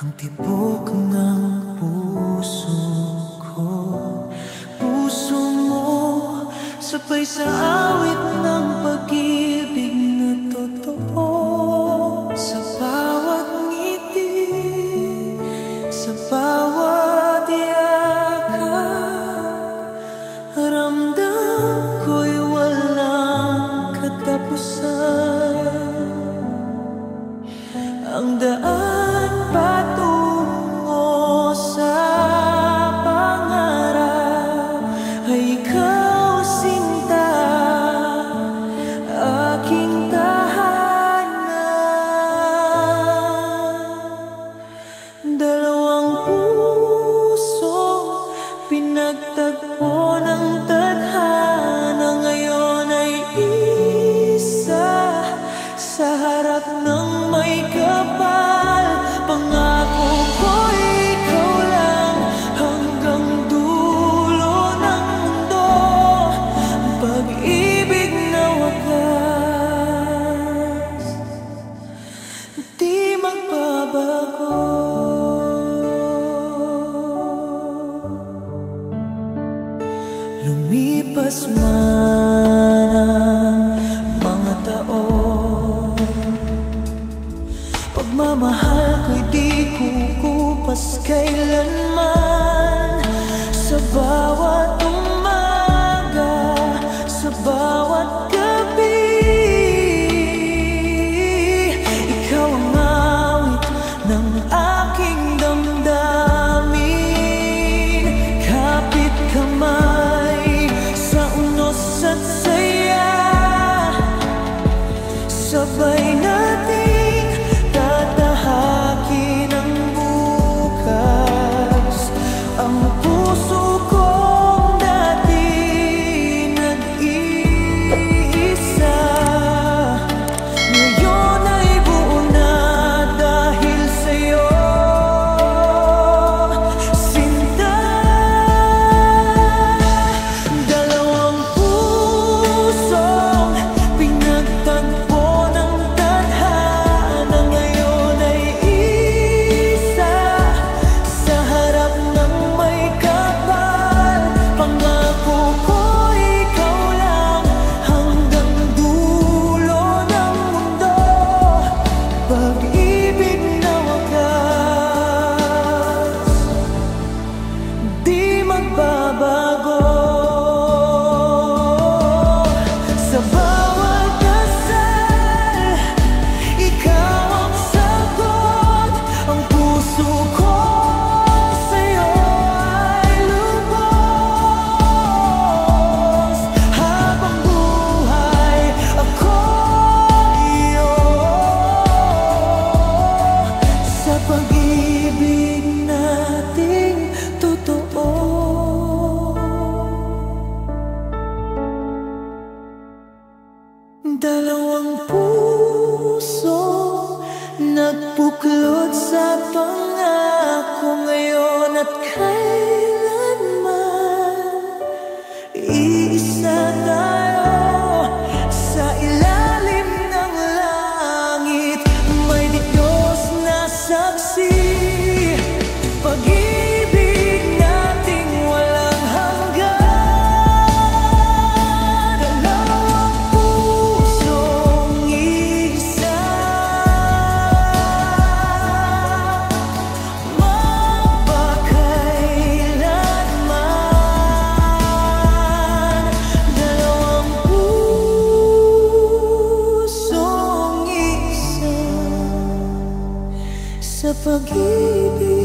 ang tibok ng puso ko. Puso mo, sabay sa awit ng pag-ibig na totoo. Sa bawat ngiti, sa bawat yakap, ramdam ko'y walang katapusan. Ang daan patungo sa pangarap ay ikaw, sinta, aking tahanan. Dalawang puso pinagtagpo ng tadhana, ngayon ay isa sa harap ng may kapal. Pangako ko ikaw lang hanggang dulo ng mundo, pag-ibig na wagas, di magbabago. Lumipas man ang mga taon, pagmamahal ko'y di kukupas kailanman. Sa bawat umaga, sa bawat gabi, ikaw ang awit ng aking damdamin. Kapit kamay sa unos at saya, sabay nating tatahakin ang bukas. Ang puso kong dati nag-iisa, ngayon ay buo na dahil sa'yo, sinta. Dalawang pusong pinagtagpo ng tadhana, ngayon ay isa sa harap ng may kapal. Pangako ko ikaw lang hanggang dulo ng mundo, pag-ibig na wagas, di magbabago. Sa bawat dasal, ikaw ang sagot. Ang puso ko sa'yo ay lubos. Habang buhay ako iyo, sa pag-ibig nating totoo. Dalawang puso nagbuklod sa pangako, ngayon at kailanman. Iisa tayo sa ilalim ng langit, may Diyos na saksi. Pag-ibig nating walang hanggan. Dalawang pusong isa, magpakailanman. Dalawang pusong isa, sa pag-ibig